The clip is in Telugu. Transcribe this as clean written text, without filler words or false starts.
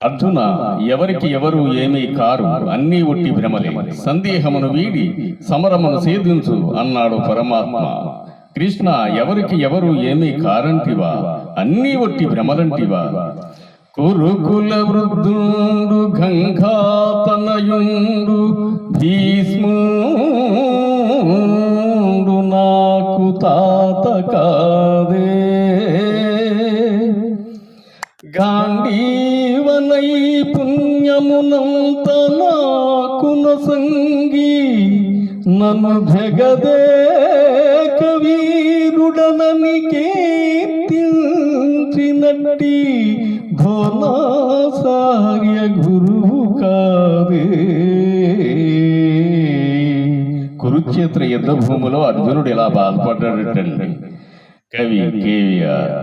అర్జున, ఎవరికి ఎవరు ఏమీ కారు, అన్నీ ఒట్టి భ్రమలే. సందేహమును వీడి సమరమును సేధించు అన్నాడు పరమాత్మ. కృష్ణ, ఎవరికి ఎవరు ఏమీ కారంటివా, అన్నీ ఒట్టి భ్రమలంటివా? కురుకుల వృద్ధుండు గంగాతనయుండు భీష్ముండు నాకు తాత కాదే. గాంధీవనై పుణ్యమునంత నాకున సంగి నన్ను జగదే కవీరుడనని కీర్తించినట్టి ద్రోణాచార్య గురువు కాదే. కురుక్షేత్ర యుద్ధ భూమిలో అర్జునుడు ఎలా బాధపడ్డాడటండి. కవి కేవీఆర్.